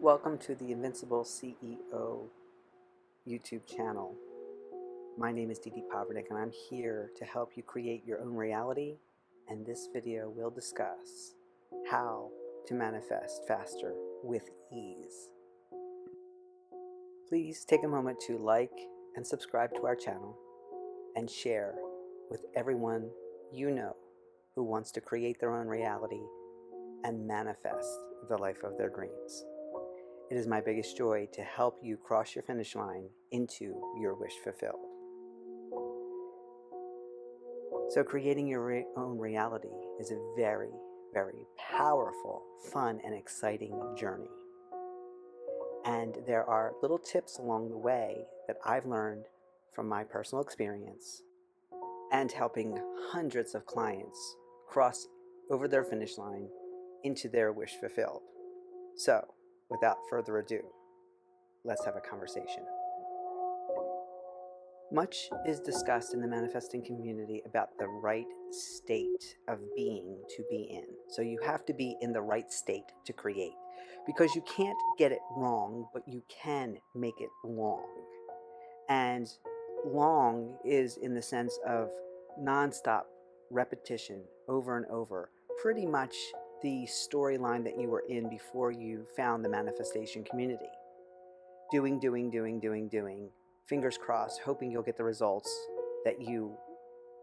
Welcome to the Invincible CEO YouTube channel. My name is Dede Powerniak and I'm here to help you create your own reality, and this video will discuss how to manifest faster with ease. Please take a moment to like and subscribe to our channel and share with everyone you know who wants to create their own reality and manifest the life of their dreams. It is my biggest joy to help you cross your finish line into your wish fulfilled. So creating your own reality is a very, very powerful, fun, and exciting journey. And there are little tips along the way that I've learned from my personal experience and helping hundreds of clients cross over their finish line into their wish fulfilled. So, without further ado, let's have a conversation. Much is discussed in the manifesting community about the right state of being to be in. So you have to be in the right state to create, because you can't get it wrong, but you can make it long. And long is in the sense of nonstop repetition over and over, pretty much the storyline that you were in before you found the manifestation community. Doing, fingers crossed, hoping you'll get the results that you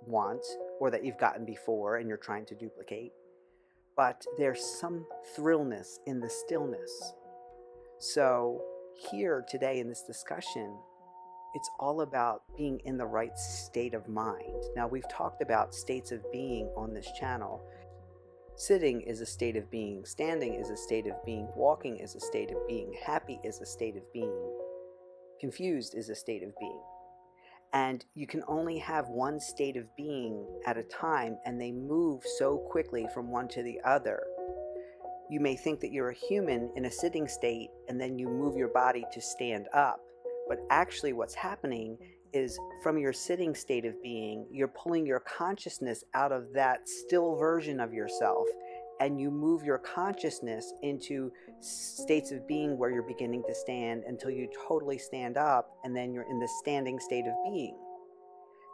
want or that you've gotten before and you're trying to duplicate. But there's some thrillness in the stillness. So here today in this discussion, it's all about being in the right state of mind. Now, we've talked about states of being on this channel. Sitting is a state of being, standing is a state of being, walking is a state of being, happy is a state of being, confused is a state of being. And you can only have one state of being at a time, and they move so quickly from one to the other. You may think that you're a human in a sitting state, and then you move your body to stand up. But actually what's happening is, from your sitting state of being, you're pulling your consciousness out of that still version of yourself, and you move your consciousness into states of being where you're beginning to stand until you totally stand up, and then you're in the standing state of being.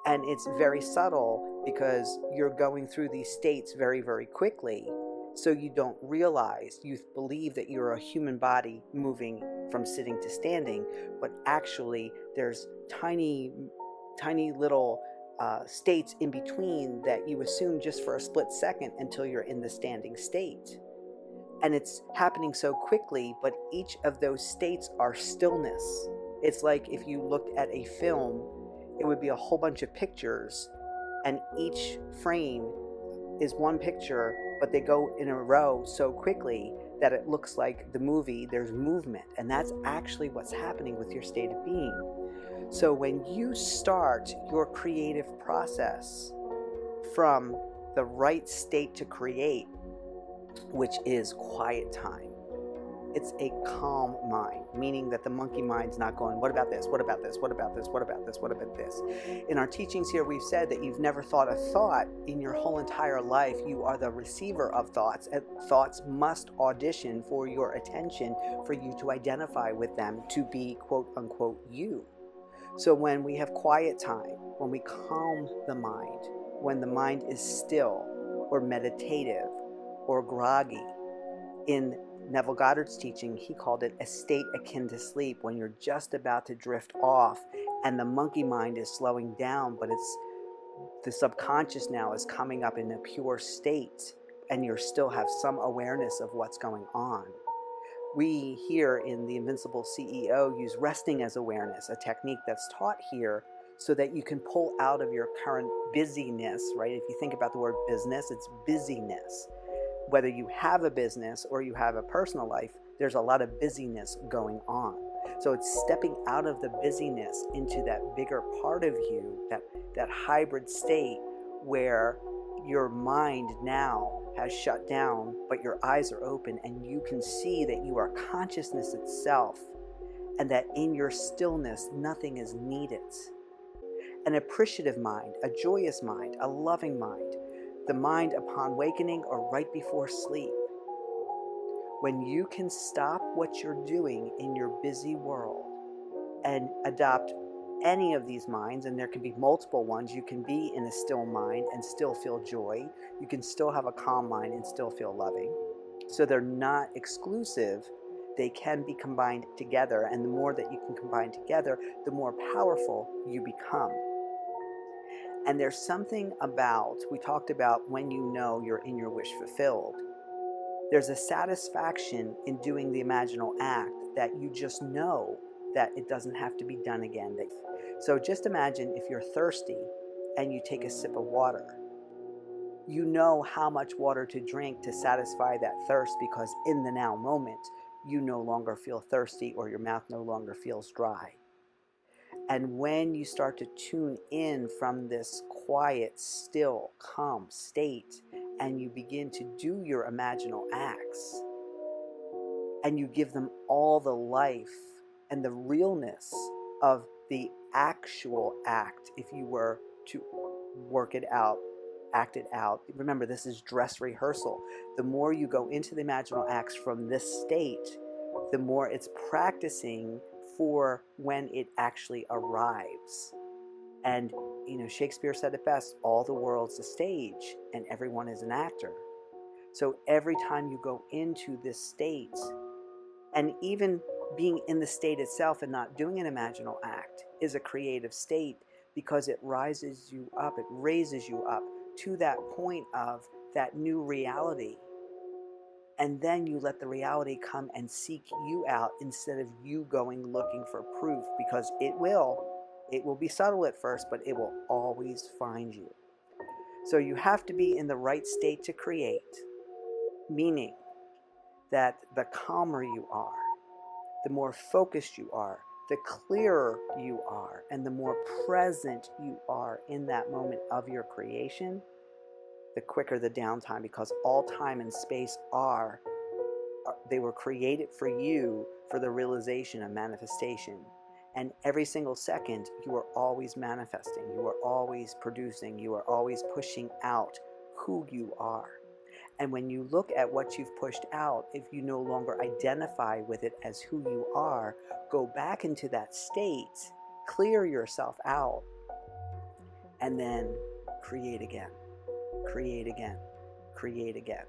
And it's very subtle because you're going through these states very, very quickly. So you don't realize, you believe that you're a human body moving from sitting to standing, but actually there's tiny little states in between that you assume just for a split second until you're in the standing state. And it's happening so quickly, but each of those states are stillness. It's like if you looked at a film, it would be a whole bunch of pictures, and each frame is one picture, but they go in a row so quickly that it looks like the movie, there's movement. And that's actually what's happening with your state of being. So when you start your creative process from the right state to create, which is quiet time, it's a calm mind, meaning that the monkey mind's not going, what about this? What about this? What about this? What about this? What about this? In our teachings here, we've said that you've never thought a thought in your whole entire life. You are the receiver of thoughts, and thoughts must audition for your attention for you to identify with them to be quote unquote you. So when we have quiet time, when we calm the mind, when the mind is still or meditative or groggy, in Neville Goddard's teaching, he called it a state akin to sleep, when you're just about to drift off and the monkey mind is slowing down, but it's the subconscious now is coming up in a pure state, and you still have some awareness of what's going on. We here in the Invincible CEO use resting as awareness, a technique that's taught here so that you can pull out of your current busyness, right? If you think about the word business, it's busyness. Whether you have a business or you have a personal life, there's a lot of busyness going on. So it's stepping out of the busyness into that bigger part of you, that hybrid state where your mind now has shut down, but your eyes are open and you can see that you are consciousness itself, and that in your stillness, nothing is needed. An appreciative mind, a joyous mind, a loving mind, the mind upon wakening or right before sleep. When you can stop what you're doing in your busy world and adopt any of these minds, and there can be multiple ones. You can be in a still mind and still feel joy. You can still have a calm mind and still feel loving. So they're not exclusive. They can be combined together, and the more that you can combine together, the more powerful you become. And there's something about, we talked about when you know you're in your wish fulfilled. There's a satisfaction in doing the imaginal act that you just know that it doesn't have to be done again. So just imagine if you're thirsty and you take a sip of water. You know how much water to drink to satisfy that thirst, because in the now moment, you no longer feel thirsty or your mouth no longer feels dry. And when you start to tune in from this quiet, still, calm state, and you begin to do your imaginal acts, and you give them all the life and the realness of the actual act, if you were to work it out, act it out. Remember, this is dress rehearsal. The more you go into the imaginal acts from this state, the more it's practicing for when it actually arrives. And Shakespeare said it best, all the world's a stage and everyone is an actor. So every time you go into this state, and even being in the state itself and not doing an imaginal act is a creative state, because it raises you up to that point of that new reality. And then you let the reality come and seek you out instead of you going looking for proof, because it will be subtle at first, but it will always find you. So you have to be in the right state to create, meaning that the calmer you are, the more focused you are, the clearer you are, and the more present you are in that moment of your creation, the quicker the downtime, because all time and space they were created for you for the realization of manifestation. And every single second, you are always manifesting, you are always producing, you are always pushing out who you are. And when you look at what you've pushed out, if you no longer identify with it as who you are, go back into that state, clear yourself out, and then create again, create again, create again.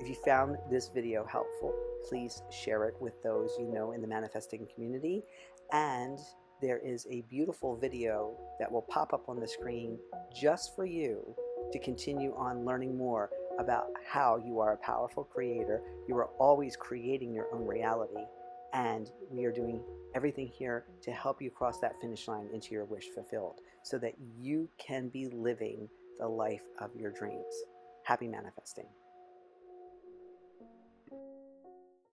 If you found this video helpful, please share it with those you know in the manifesting community. And there is a beautiful video that will pop up on the screen just for you to continue on learning more about how you are a powerful creator. You are always creating your own reality, and we are doing everything here to help you cross that finish line into your wish fulfilled, so that you can be living the life of your dreams. Happy manifesting.